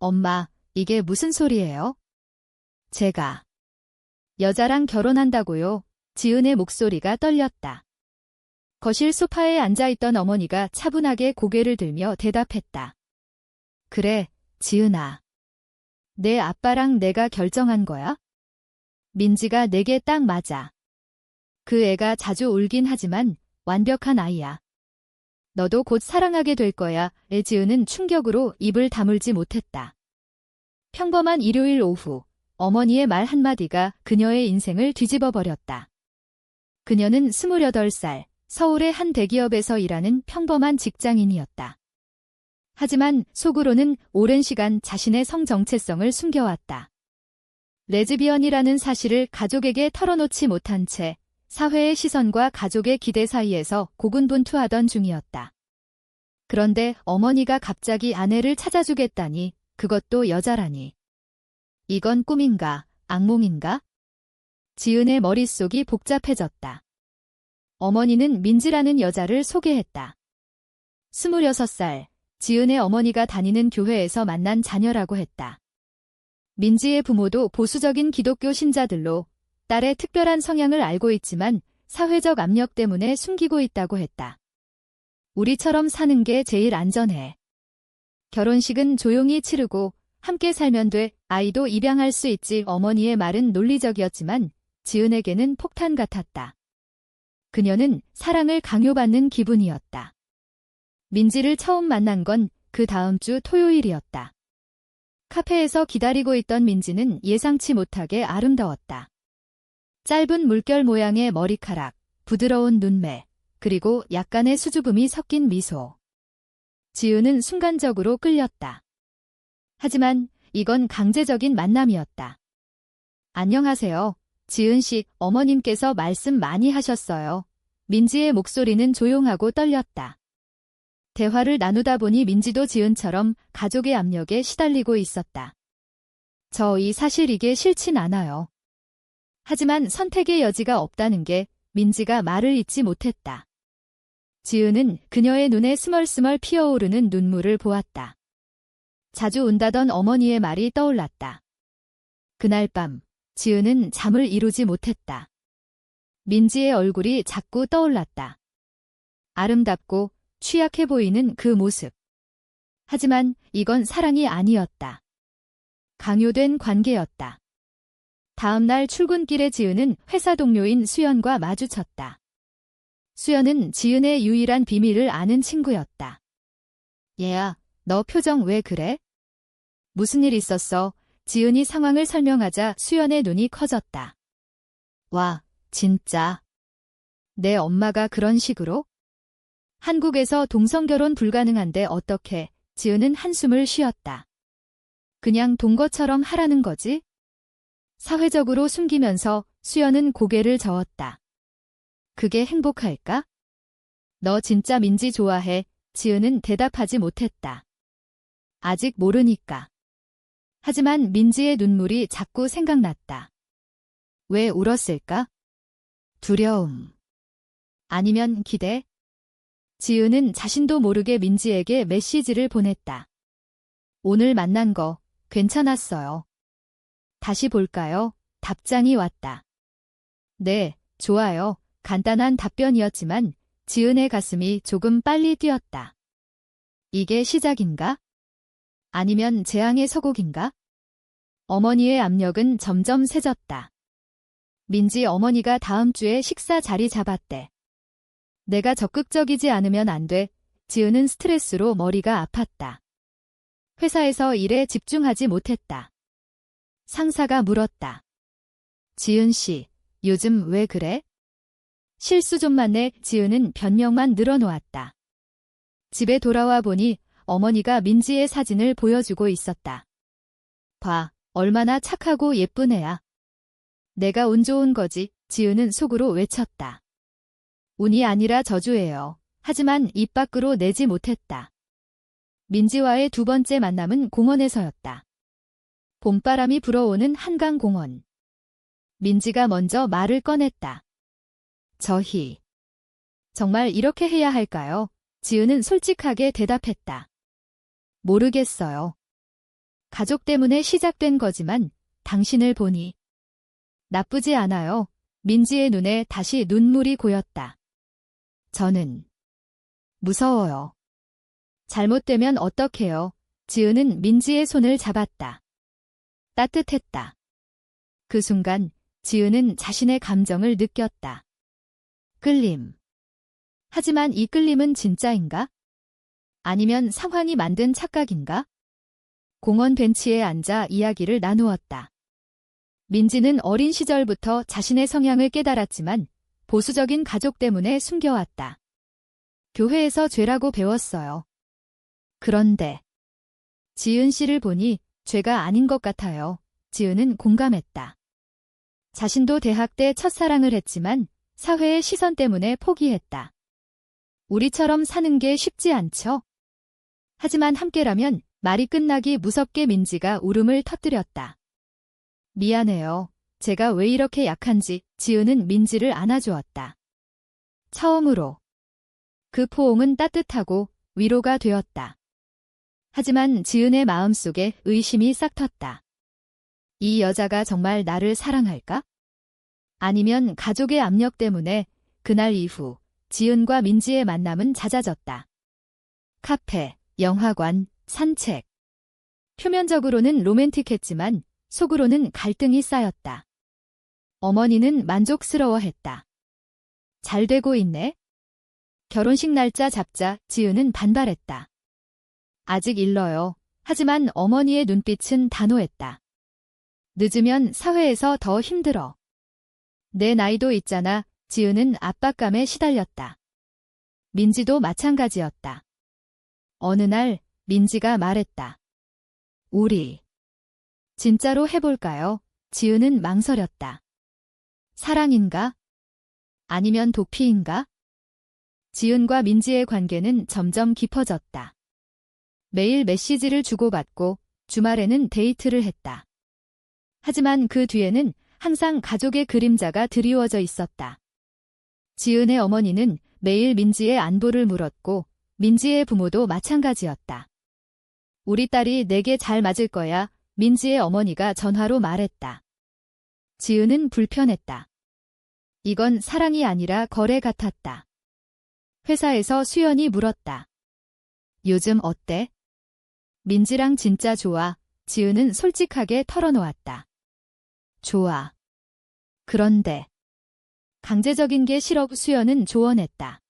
엄마, 이게 무슨 소리예요? 제가 여자랑 결혼한다고요? 지은의 목소리가 떨렸다. 거실 소파에 앉아있던 어머니가 차분하게 고개를 들며 대답했다. 그래, 지은아. 내 아빠랑 내가 결정한 거야? 민지가 내게 딱 맞아. 그 애가 자주 울긴 하지만 완벽한 아이야. 너도 곧 사랑하게 될 거야. 지은은 충격으로 입을 다물지 못했다. 평범한 일요일 오후, 어머니의 말 한마디가 그녀의 인생을 뒤집어 버렸다. 그녀는 28살, 서울의 한 대기업에서 일하는 평범한 직장인이었다. 하지만 속으로는 오랜 시간 자신의 성 정체성을 숨겨왔다. 레즈비언이라는 사실을 가족에게 털어놓지 못한 채 사회의 시선과 가족의 기대 사이에서 고군분투하던 중이었다. 그런데 어머니가 갑자기 아내를 찾아주겠다니, 그것도 여자라니. 이건 꿈인가, 악몽인가? 지은의 머릿속이 복잡해졌다. 어머니는 민지라는 여자를 소개했다. 26살, 지은의 어머니가 다니는 교회에서 만난 자녀라고 했다. 민지의 부모도 보수적인 기독교 신자들로 딸의 특별한 성향을 알고 있지만 사회적 압력 때문에 숨기고 있다고 했다. 우리처럼 사는 게 제일 안전해. 결혼식은 조용히 치르고 함께 살면 돼. 아이도 입양할 수 있지. 어머니의 말은 논리적이었지만 지은에게는 폭탄 같았다. 그녀는 사랑을 강요받는 기분이었다. 민지를 처음 만난 건 그 다음 주 토요일이었다. 카페에서 기다리고 있던 민지는 예상치 못하게 아름다웠다. 짧은 물결 모양의 머리카락, 부드러운 눈매, 그리고 약간의 수줍음이 섞인 미소. 지은은 순간적으로 끌렸다. 하지만 이건 강제적인 만남이었다. 안녕하세요. 지은 씨, 어머님께서 말씀 많이 하셨어요. 민지의 목소리는 조용하고 떨렸다. 대화를 나누다 보니 민지도 지은처럼 가족의 압력에 시달리고 있었다. 사실 이게 싫진 않아요. 하지만 선택의 여지가 없다는 게 민지가 말을 잇지 못했다. 지은은 그녀의 눈에 스멀스멀 피어오르는 눈물을 보았다. 자주 운다던 어머니의 말이 떠올랐다. 그날 밤, 지은은 잠을 이루지 못했다. 민지의 얼굴이 자꾸 떠올랐다. 아름답고 취약해 보이는 그 모습. 하지만 이건 사랑이 아니었다. 강요된 관계였다. 다음 날 출근길에 지은은 회사 동료인 수연과 마주쳤다. 수연은 지은의 유일한 비밀을 아는 친구였다. 얘야, 너 표정 왜 그래? 무슨 일 있었어? 지은이 상황을 설명하자 수연의 눈이 커졌다. 와, 진짜. 내 엄마가 그런 식으로? 한국에서 동성결혼 불가능한데 어떻게? 지은은 한숨을 쉬었다. 그냥 동거처럼 하라는 거지? 사회적으로 숨기면서 수연은 고개를 저었다. 그게 행복할까? 너 진짜 민지 좋아해? 지은은 대답하지 못했다. 아직 모르니까. 하지만 민지의 눈물이 자꾸 생각났다. 왜 울었을까? 두려움. 아니면 기대? 지은은 자신도 모르게 민지에게 메시지를 보냈다. 오늘 만난 거 괜찮았어요. 다시 볼까요? 답장이 왔다. 네, 좋아요. 간단한 답변이었지만 지은의 가슴이 조금 빨리 뛰었다. 이게 시작인가? 아니면 재앙의 서곡인가? 어머니의 압력은 점점 세졌다. 민지 어머니가 다음 주에 식사 자리 잡았대. 내가 적극적이지 않으면 안 돼. 지은은 스트레스로 머리가 아팠다. 회사에서 일에 집중하지 못했다. 상사가 물었다. 지은 씨, 요즘 왜 그래? 실수 좀만 내. 지은은 변명만 늘어놓았다. 집에 돌아와 보니 어머니가 민지의 사진을 보여주고 있었다. 봐, 얼마나 착하고 예쁜 애야. 내가 운 좋은 거지. 지은은 속으로 외쳤다. 운이 아니라 저주예요. 하지만 입 밖으로 내지 못했다. 민지와의 두 번째 만남은 공원에서였다. 봄바람이 불어오는 한강공원. 민지가 먼저 말을 꺼냈다. 저희. 정말 이렇게 해야 할까요? 지은은 솔직하게 대답했다. 모르겠어요. 가족 때문에 시작된 거지만 당신을 보니 나쁘지 않아요. 민지의 눈에 다시 눈물이 고였다. 저는 무서워요. 잘못되면 어떡해요? 지은은 민지의 손을 잡았다. 따뜻했다. 그 순간 지은은 자신의 감정을 느꼈다. 끌림. 하지만 이 끌림은 진짜인가? 아니면 상황이 만든 착각인가? 공원 벤치에 앉아 이야기를 나누었다. 민지는 어린 시절부터 자신의 성향을 깨달았지만 보수적인 가족 때문에 숨겨왔다. 교회에서 죄라고 배웠어요. 그런데 지은 씨를 보니 죄가 아닌 것 같아요. 지은은 공감했다. 자신도 대학 때 첫사랑을 했지만 사회의 시선 때문에 포기했다. 우리처럼 사는 게 쉽지 않죠? 하지만 함께라면 말이 끝나기 무섭게 민지가 울음을 터뜨렸다. 미안해요. 제가 왜 이렇게 약한지. 지은은 민지를 안아주었다. 처음으로 그 포옹은 따뜻하고 위로가 되었다. 하지만 지은의 마음속에 의심이 싹 텄다. 이 여자가 정말 나를 사랑할까? 아니면 가족의 압력 때문에. 그날 이후 지은과 민지의 만남은 잦아졌다. 카페, 영화관, 산책. 표면적으로는 로맨틱했지만 속으로는 갈등이 쌓였다. 어머니는 만족스러워했다. 잘 되고 있네? 결혼식 날짜 잡자. 지은은 반발했다. 아직 일러요. 하지만 어머니의 눈빛은 단호했다. 늦으면 사회에서 더 힘들어. 내 나이도 있잖아. 지은은 압박감에 시달렸다. 민지도 마찬가지였다. 어느 날 민지가 말했다. 우리 진짜로 해볼까요? 지은은 망설였다. 사랑인가? 아니면 도피인가? 지은과 민지의 관계는 점점 깊어졌다. 매일 메시지를 주고받고 주말에는 데이트를 했다. 하지만 그 뒤에는 항상 가족의 그림자가 드리워져 있었다. 지은의 어머니는 매일 민지의 안부를 물었고 민지의 부모도 마찬가지였다. 우리 딸이 내게 잘 맞을 거야. 민지의 어머니가 전화로 말했다. 지은은 불편했다. 이건 사랑이 아니라 거래 같았다. 회사에서 수연이 물었다. 요즘 어때? 민지랑 진짜 좋아. 지은은 솔직하게 털어놓았다. 좋아. 그런데 강제적인 게 싫어. 수연은 조언했다.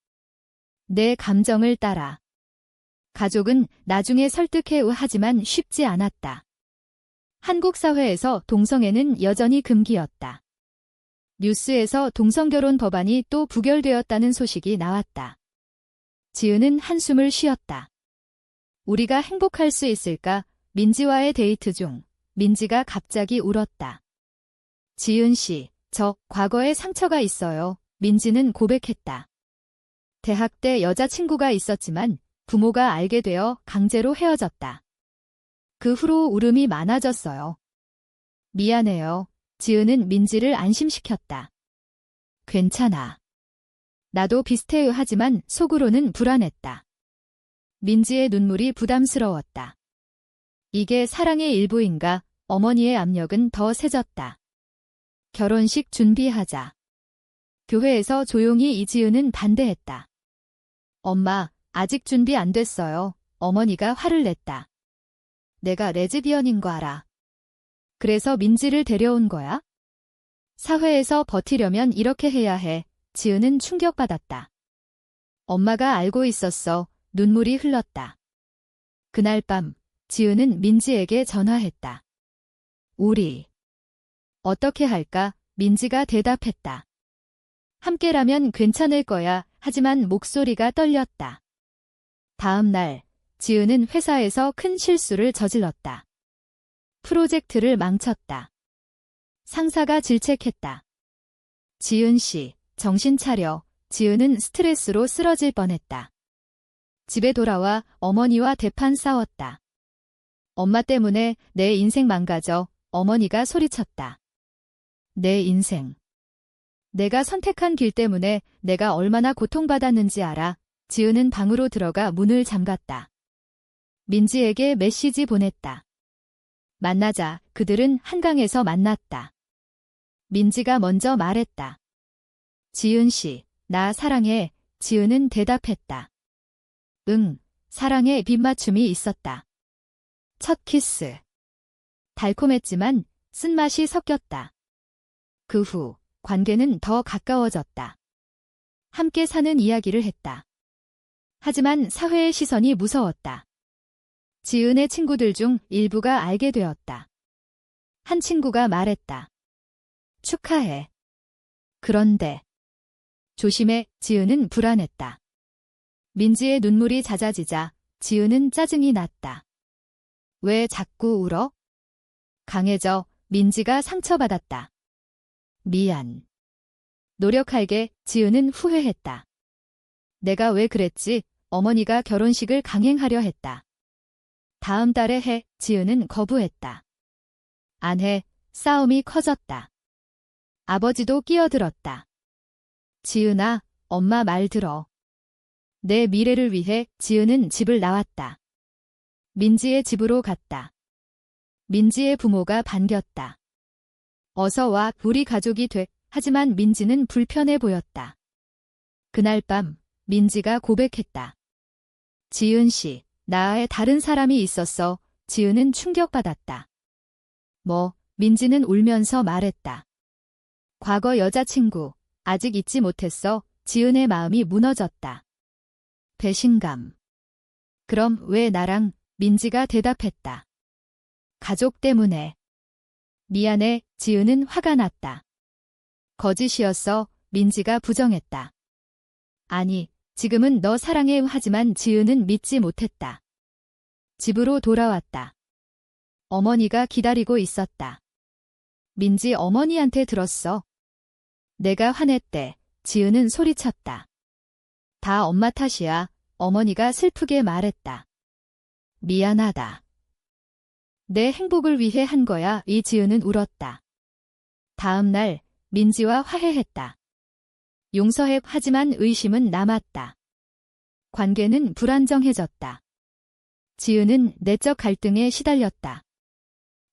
내 감정을 따라. 가족은 나중에 설득해 하지만 쉽지 않았다. 한국 사회에서 동성애는 여전히 금기였다. 뉴스에서 동성결혼 법안이 또 부결되었다는 소식이 나왔다. 지은은 한숨을 쉬었다. 우리가 행복할 수 있을까? 민지와의 데이트 중 민지가 갑자기 울었다. 지은 씨, 저 과거에 상처가 있어요. 민지는 고백했다. 대학 때 여자친구가 있었지만 부모가 알게 되어 강제로 헤어졌다. 그 후로 울음이 많아졌어요. 미안해요. 지은은 민지를 안심시켰다. 괜찮아. 나도 비슷해 하지만 속으로는 불안했다. 민지의 눈물이 부담스러웠다. 이게 사랑의 일부인가? 어머니의 압력은 더 세졌다. 결혼식 준비하자. 교회에서 조용히 이지은은 반대했다. 엄마, 아직 준비 안 됐어요. 어머니가 화를 냈다. 내가 레즈비언인 거 알아. 그래서 민지를 데려온 거야? 사회에서 버티려면 이렇게 해야 해. 지은은 충격받았다. 엄마가 알고 있었어. 눈물이 흘렀다. 그날 밤 지은은 민지에게 전화했다. 우리 어떻게 할까? 민지가 대답했다. 함께라면 괜찮을 거야. 하지만 목소리가 떨렸다. 다음 날 지은은 회사에서 큰 실수를 저질렀다. 프로젝트를 망쳤다. 상사가 질책했다. 지은 씨, 정신 차려. 지은은 스트레스로 쓰러질 뻔했다. 집에 돌아와 어머니와 대판 싸웠다. 엄마 때문에 내 인생 망가져. 어머니가 소리쳤다. 내 인생. 내가 선택한 길 때문에 내가 얼마나 고통받았는지 알아. 지은은 방으로 들어가 문을 잠갔다. 민지에게 메시지 보냈다. 만나자 그들은 한강에서 만났다. 민지가 먼저 말했다. 지은 씨, 나 사랑해. 지은은 대답했다. 응, 사랑에 빗맞춤이 있었다. 첫 키스. 달콤했지만 쓴맛이 섞였다. 그 후 관계는 더 가까워졌다. 함께 사는 이야기를 했다. 하지만 사회의 시선이 무서웠다. 지은의 친구들 중 일부가 알게 되었다. 한 친구가 말했다. 축하해. 그런데 조심해. 지은은 불안했다. 민지의 눈물이 잦아지자 지은은 짜증이 났다. 왜 자꾸 울어? 강해져. 민지가 상처받았다. 미안. 노력할게. 지은은 후회했다. 내가 왜 그랬지? 어머니가 결혼식을 강행하려 했다. 다음 달에 해. 지은은 거부했다. 안 해. 싸움이 커졌다. 아버지도 끼어들었다. 지은아, 엄마 말 들어. 내 미래를 위해 지은은 집을 나왔다. 민지의 집으로 갔다. 민지의 부모가 반겼다. 어서 와. 우리 가족이 돼. 하지만 민지는 불편해 보였다. 그날 밤 민지가 고백했다. 지은 씨, 나의 다른 사람이 있었어. 지은은 충격받았다. 뭐? 민지는 울면서 말했다. 과거 여자친구, 아직 잊지 못했어. 지은의 마음이 무너졌다. 배신감. 그럼 왜 나랑? 민지가 대답했다. 가족 때문에. 미안해. 지은은 화가 났다. 거짓이었어. 민지가 부정했다. 아니, 지금은 너 사랑해. 하지만 지은은 믿지 못했다. 집으로 돌아왔다. 어머니가 기다리고 있었다. 민지 어머니한테 들었어. 내가 화냈대. 지은은 소리쳤다. 다 엄마 탓이야. 어머니가 슬프게 말했다. 미안하다. 내 행복을 위해 한 거야. 이지은은 울었다. 다음 날 민지와 화해했다. 용서해. 하지만 의심은 남았다. 관계는 불안정해졌다. 지은은 내적 갈등에 시달렸다.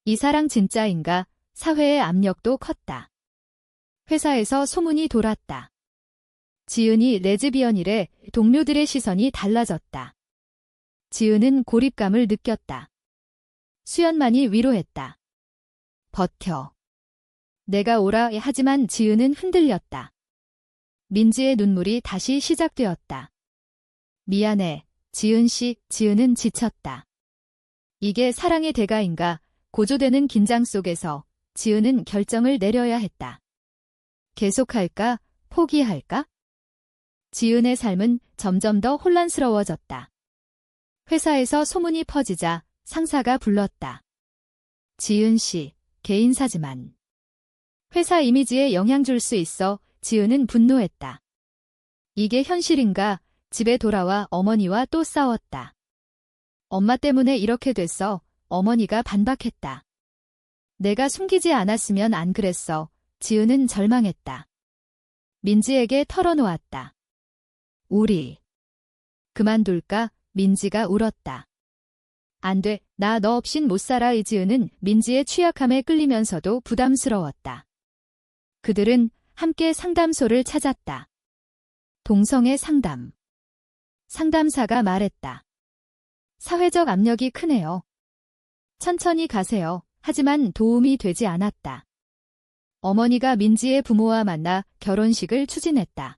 이 사랑 진짜인가? 사회의 압력도 컸다. 회사에서 소문이 돌았다. 지은이 레즈비언이래. 동료들의 시선이 달라졌다. 지은은 고립감을 느꼈다. 수연만이 위로했다. 버텨. 내가 오라. 하지만 지은은 흔들렸다. 민지의 눈물이 다시 시작되었다. 미안해. 지은 씨. 지은은 지쳤다. 이게 사랑의 대가인가? 고조되는 긴장 속에서 지은은 결정을 내려야 했다. 계속할까? 포기할까? 지은의 삶은 점점 더 혼란스러워졌다. 회사에서 소문이 퍼지자 상사가 불렀다. 지은 씨, 개인사지만. 회사 이미지에 영향 줄 수 있어. 지은은 분노했다. 이게 현실인가? 집에 돌아와 어머니와 또 싸웠다. 엄마 때문에 이렇게 됐어. 어머니가 반박했다. 내가 숨기지 않았으면 안 그랬어. 지은은 절망했다. 민지에게 털어놓았다. 우리 그만둘까? 민지가 울었다. 안 돼. 나 너 없인 못 살아. 이지은은 민지의 취약함에 끌리면서도 부담스러웠다. 그들은 함께 상담소를 찾았다. 동성애 상담. 상담사가 말했다. 사회적 압력이 크네요. 천천히 가세요. 하지만 도움이 되지 않았다. 어머니가 민지의 부모와 만나 결혼식을 추진했다.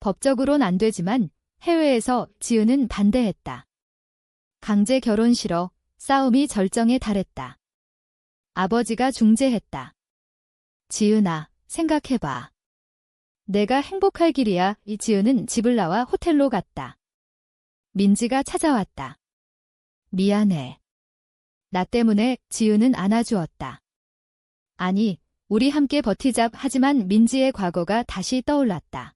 법적으론 안 되지만 해외에서 지은은 반대했다. 강제 결혼 싫어. 싸움이 절정에 달했다. 아버지가 중재했다. 지은아, 생각해봐. 내가 행복할 길이야. 이지은은 집을 나와 호텔로 갔다. 민지가 찾아왔다. 미안해. 나 때문에. 지은은 안아주었다. 아니, 우리 함께 버티자. 하지만 민지의 과거가 다시 떠올랐다.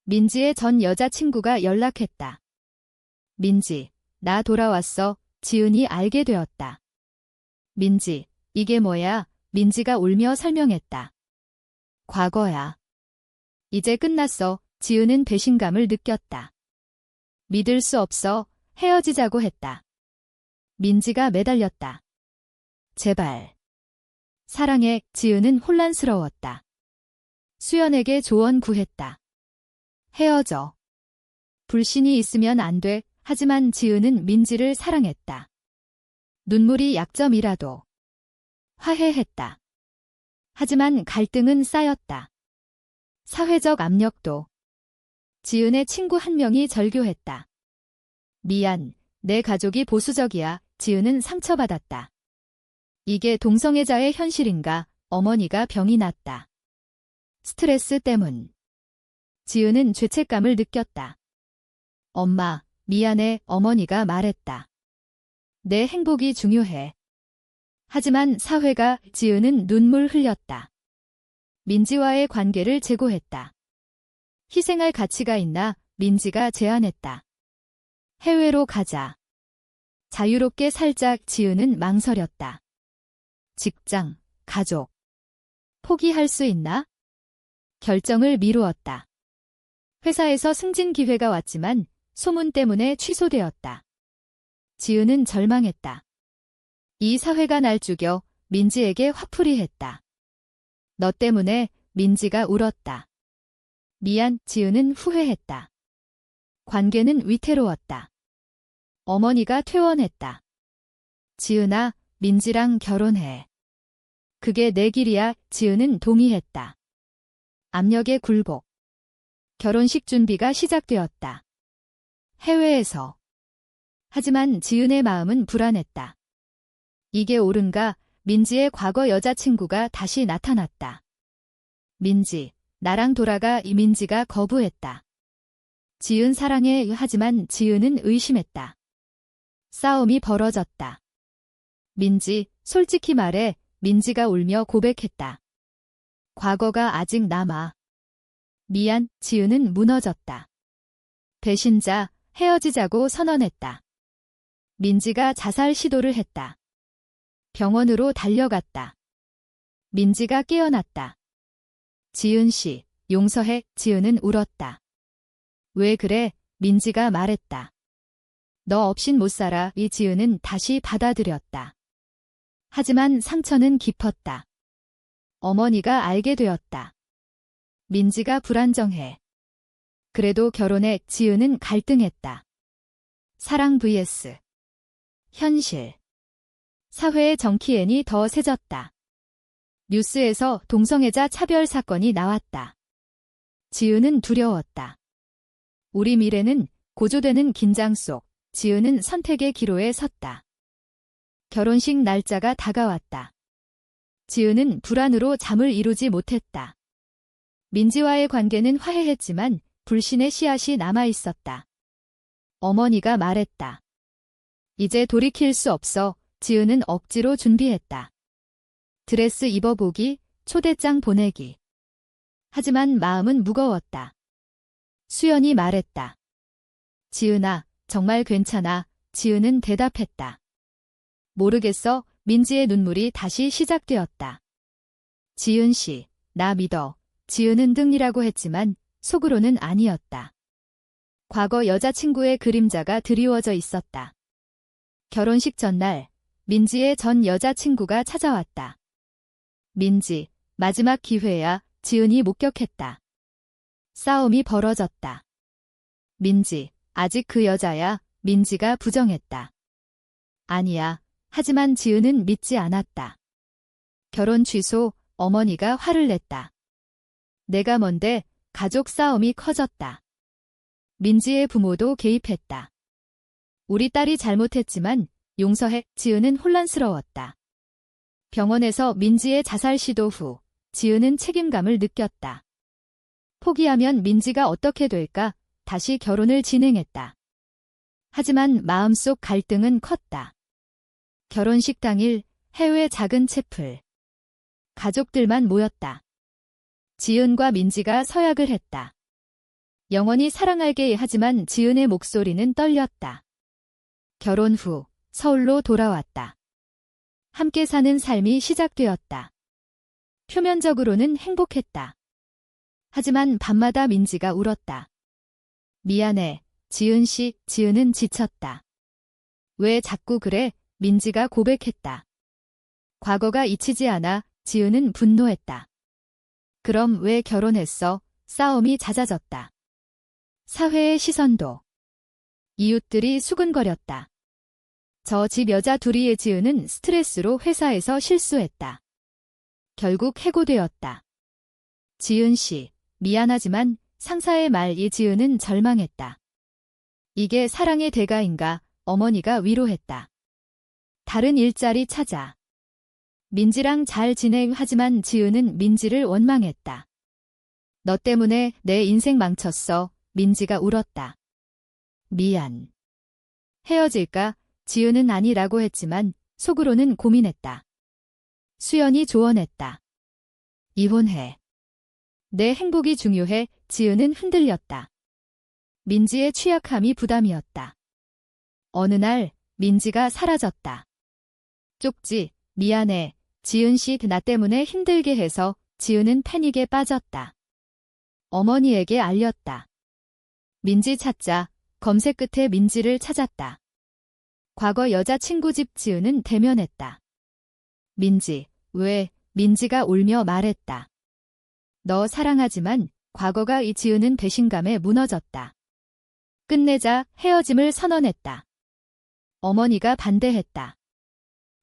민지의 전 여자친구가 연락했다. 민지, 나 돌아왔어. 지은이 알게 되었다. 민지, 이게 뭐야? 민지가 울며 설명했다. 과거야. 이제 끝났어. 지은은 배신감을 느꼈다. 믿을 수 없어. 헤어지자고 했다. 민지가 매달렸다. 제발. 사랑해, 지은은 혼란스러웠다. 수연에게 조언 구했다. 헤어져. 불신이 있으면 안 돼. 하지만 지은은 민지를 사랑했다. 눈물이 약점이라도. 화해했다. 하지만 갈등은 쌓였다. 사회적 압력도. 지은의 친구 한 명이 절교했다. 미안, 내 가족이 보수적이야. 지은은 상처받았다. 이게 동성애자의 현실인가? 어머니가 병이 났다. 스트레스 때문. 지은은 죄책감을 느꼈다. 엄마, 미안해, 어머니가 말했다. 내 행복이 중요해. 하지만 사회가. 지은은 눈물 흘렸다. 민지와의 관계를 재고했다. 희생할 가치가 있나? 민지가 제안했다. 해외로 가자. 자유롭게 살짝. 지은은 망설였다. 직장, 가족. 포기할 수 있나? 결정을 미루었다. 회사에서 승진 기회가 왔지만 소문 때문에 취소되었다. 지은은 절망했다. 이 사회가 날 죽여. 민지에게 화풀이했다. 너 때문에. 민지가 울었다. 미안. 지은은 후회했다. 관계는 위태로웠다. 어머니가 퇴원했다. 지은아, 민지랑 결혼해. 그게 내 길이야. 지은은 동의했다. 압력에 굴복. 결혼식 준비가 시작되었다. 해외에서. 하지만 지은의 마음은 불안했다. 이게 옳은가? 민지의 과거 여자친구가 다시 나타났다. 민지, 나랑 돌아가. 이민지가 거부했다. 지은 사랑해. 하지만 지은은 의심했다. 싸움이 벌어졌다. 민지, 솔직히 말해. 민지가 울며 고백했다. 과거가 아직 남아. 미안. 지은은 무너졌다. 배신자. 헤어지자고 선언했다. 민지가 자살 시도를 했다. 병원으로 달려갔다. 민지가 깨어났다. 지은 씨, 용서해. 지은은 울었다. 왜 그래? 민지가 말했다. 너 없인 못 살아. 이 지은은 다시 받아들였다. 하지만 상처는 깊었다. 어머니가 알게 되었다. 민지가 불안정해. 그래도 결혼해. 지은은 갈등했다. 사랑 vs 현실. 사회의 정키엔이 더 세졌다. 뉴스에서 동성애자 차별 사건이 나왔다. 지은은 두려웠다. 우리 미래는. 고조되는 긴장 속. 지은은 선택의 기로에 섰다. 결혼식 날짜가 다가왔다. 지은은 불안으로 잠을 이루지 못했다. 민지와의 관계는 화해했지만 불신의 씨앗이 남아있었다. 어머니가 말했다. 이제 돌이킬 수 없어. 지은은 억지로 준비했다. 드레스 입어보기, 초대장 보내기. 하지만 마음은 무거웠다. 수연이 말했다. 지은아, 정말 괜찮아. 지은은 대답했다. 모르겠어. 민지의 눈물이 다시 시작되었다. 지은 씨, 나 믿어. 지은은 등이라고 했지만 속으로는 아니었다. 과거 여자친구의 그림자가 드리워져 있었다. 결혼식 전날, 민지의 전 여자친구가 찾아왔다. 민지, 마지막 기회야. 지은이 목격했다. 싸움이 벌어졌다. 민지, 아직 그 여자야. 민지가 부정했다. 아니야. 하지만 지은은 믿지 않았다. 결혼 취소. 어머니가 화를 냈다. 내가 뭔데? 가족 싸움이 커졌다. 민지의 부모도 개입했다. 우리 딸이 잘못했지만 용서해. 지은은 혼란스러웠다. 병원에서 민지의 자살 시도 후 지은은 책임감을 느꼈다. 포기하면 민지가 어떻게 될까? 다시 결혼을 진행했다. 하지만 마음속 갈등은 컸다. 결혼식 당일 해외 작은 채플. 가족들만 모였다. 지은과 민지가 서약을 했다. 영원히 사랑할게. 하지만 지은의 목소리는 떨렸다. 결혼 후 서울로 돌아왔다. 함께 사는 삶이 시작되었다. 표면적으로는 행복했다. 하지만 밤마다 민지가 울었다. 미안해, 지은 씨. 지은은 지쳤다. 왜 자꾸 그래? 민지가 고백했다. 과거가 잊히지 않아 지은은 분노했다. 그럼 왜 결혼했어? 싸움이 잦아졌다. 사회의 시선도. 이웃들이 수근거렸다. 저 집 여자 둘이의 지은은 스트레스로 회사에서 실수했다. 결국 해고되었다. 지은 씨, 미안하지만 상사의 말이 지은은 절망했다. 이게 사랑의 대가인가? 어머니가 위로했다. 다른 일자리 찾아. 민지랑 잘 지내. 하지만 지은은 민지를 원망했다. 너 때문에 내 인생 망쳤어. 민지가 울었다. 미안. 헤어질까? 지은은 아니라고 했지만 속으로는 고민했다. 수연이 조언했다. 이혼해. 내 행복이 중요해. 지은은 흔들렸다. 민지의 취약함이 부담이었다. 어느 날 민지가 사라졌다. 쪽지, 미안해. 지은 씨, 나 때문에 힘들게 해서. 지은은 패닉에 빠졌다. 어머니에게 알렸다. 민지 찾자. 검색 끝에 민지를 찾았다. 과거 여자친구 집. 지은은 대면했다. 민지, 왜? 민지가 울며 말했다. 너 사랑하지만 과거가. 이 지은은 배신감에 무너졌다. 끝내자. 헤어짐을 선언했다. 어머니가 반대했다.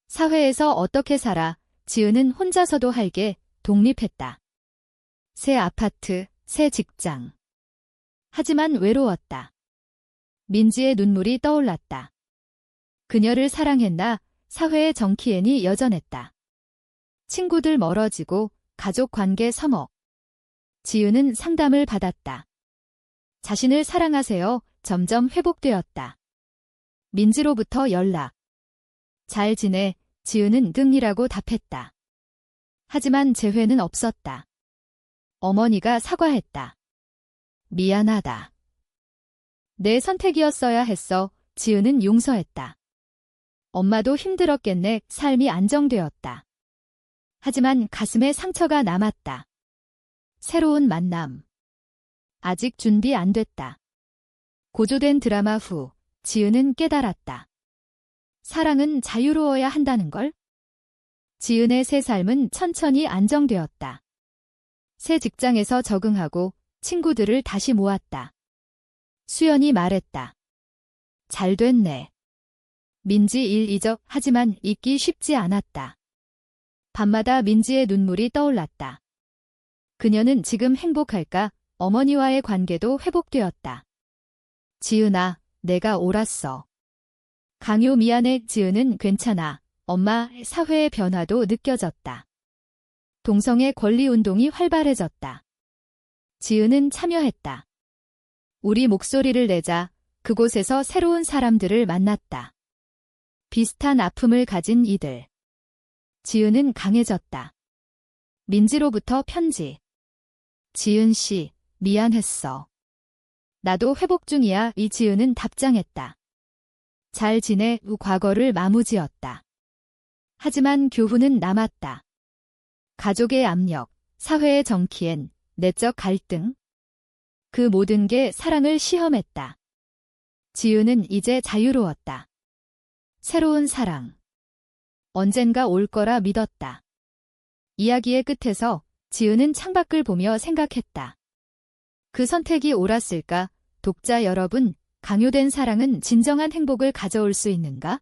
사회에서 어떻게 살아? 지은은 혼자서도 할게. 독립했다. 새 아파트, 새 직장. 하지만 외로웠다. 민지의 눈물이 떠올랐다. 그녀를 사랑했나? 사회의 정키엔이 여전했다. 친구들 멀어지고 가족 관계 서먹. 지은은 상담을 받았다. 자신을 사랑하세요. 점점 회복되었다. 민지로부터 연락. 잘 지내. 지은은 끔이라고 답했다. 하지만 재회는 없었다. 어머니가 사과했다. 미안하다. 내 선택이었어야 했어. 지은은 용서했다. 엄마도 힘들었겠네. 삶이 안정되었다. 하지만 가슴에 상처가 남았다. 새로운 만남. 아직 준비 안 됐다. 고조된 드라마 후 지은은 깨달았다. 사랑은 자유로워야 한다는 걸. 지은의 새 삶은 천천히 안정되었다. 새 직장에서 적응하고 친구들을 다시 모았다. 수연이 말했다. 잘 됐네. 민지 일 잊어. 하지만 잊기 쉽지 않았다. 밤마다 민지의 눈물이 떠올랐다. 그녀는 지금 행복할까? 어머니와의 관계도 회복되었다. 지은아, 내가 옳았어. 강요 미안해. 지은은 괜찮아. 엄마. 사회의 변화도 느껴졌다. 동성애 권리 운동이 활발해졌다. 지은은 참여했다. 우리 목소리를 내자. 그곳에서 새로운 사람들을 만났다. 비슷한 아픔을 가진 이들. 지은은 강해졌다. 민지로부터 편지. 지은 씨, 미안했어. 나도 회복 중이야. 이 지은은 답장했다. 잘 지내. 과거를 마무지었다. 하지만 교훈은 남았다. 가족의 압력, 사회의 정키엔, 내적 갈등. 그 모든 게 사랑을 시험했다. 지은은 이제 자유로웠다. 새로운 사랑. 언젠가 올 거라 믿었다. 이야기의 끝에서 지은은 창밖을 보며 생각했다. 그 선택이 옳았을까? 독자 여러분, 강요된 사랑은 진정한 행복을 가져올 수 있는가?